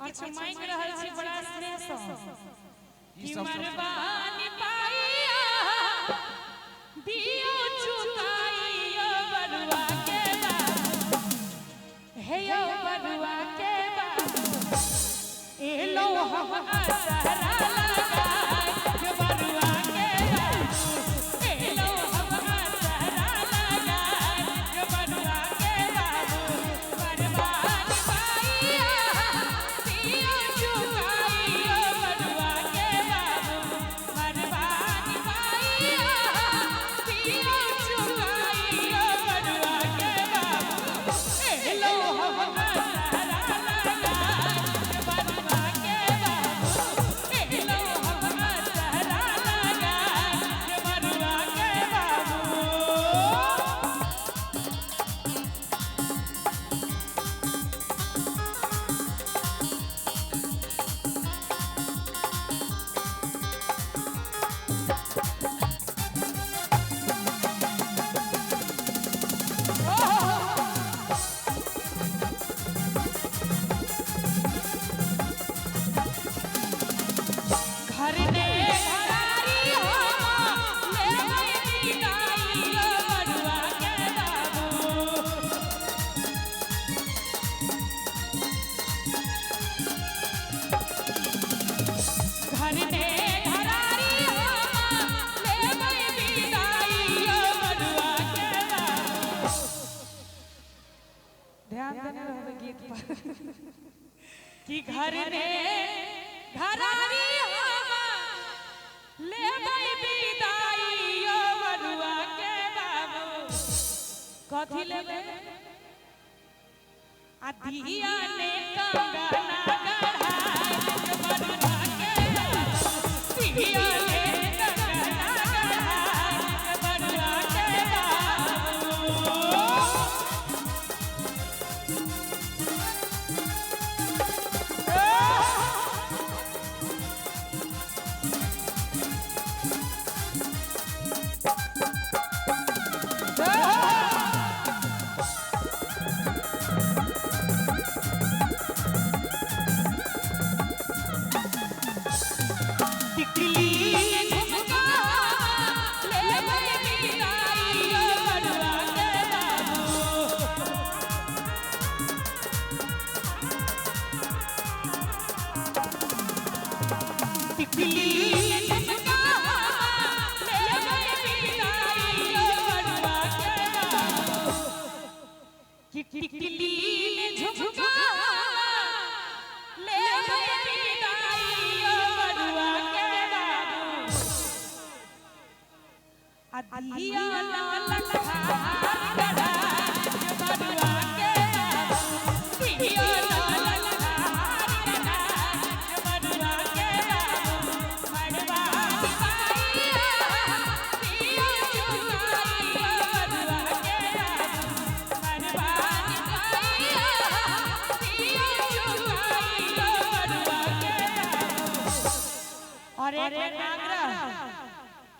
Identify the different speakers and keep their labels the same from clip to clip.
Speaker 1: और कुछ मांग रहल छी बड़ा स्नेह से कि मरबानी पाइया दियो चुकाइयो बरुआ के बाबू हे यो बरुआ के बाबू ए लो हम असरा लगाए यो बरुआ के बाबू ए लो हम असरा लगाए यो बरुआ के बाबू मरबानी पाइया दियो चुकाइयो बरुआ के बाबू मरबानी पाइया दियो चुकाइयो बरुआ के बाबू ए लो हम असरा लगाए यो बरुआ के बाबू ए लो हम असरा लगाए यो बरुआ के बाबू। घर ने घरारी हो ले गई बिदाइयो बरुआ के बाबू घर ने घरारी हो ले गई बिदाइयो बरुआ के बाबू। ध्यान देने रहो गीत पर कि घर ने घरारी हो ले गई बिदाइयो बरुआ के बाबू कथी लेबे आ दिया ने कंगना गढ़ाए यो बरुआ के बाबू दिया ने कंगना गढ़ाए यो बरुआ के बाबू। टिकली झुमका ले गई बिदाइयो बरुआ के बाबू टिकली झुमका ले गई बिदाइयो बरुआ के बाबू कि टिकली झुमका ले गई बिदाइयो बरुआ के बाबू आ दिया लाल हार गढ़ाए यो बरुआ के बाबू दिया लाल हार गढ़ाए यो बरुआ के बाबू मरबानी पाइया दियो चुकाइयो बरुआ के बाबू मरबानी पाइया दियो चुकाइयो बरुआ के बाबू। और एक आग्रह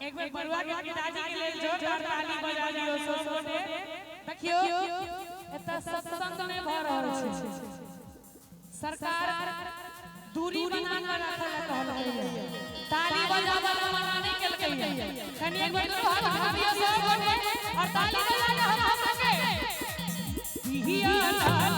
Speaker 1: एक बार बरुआ के पिताजी के लिए जोरदार ताली बजा दियो सोसो ने देखियो एता सत्संग में भ रहल छै सरकार दूरी बना के रखल कहल ताली बजावा मना नहीं केलकै कनी एक बार हाथ उठा दियो सब गोटे और ताली बजा के हम सबके दिया लाल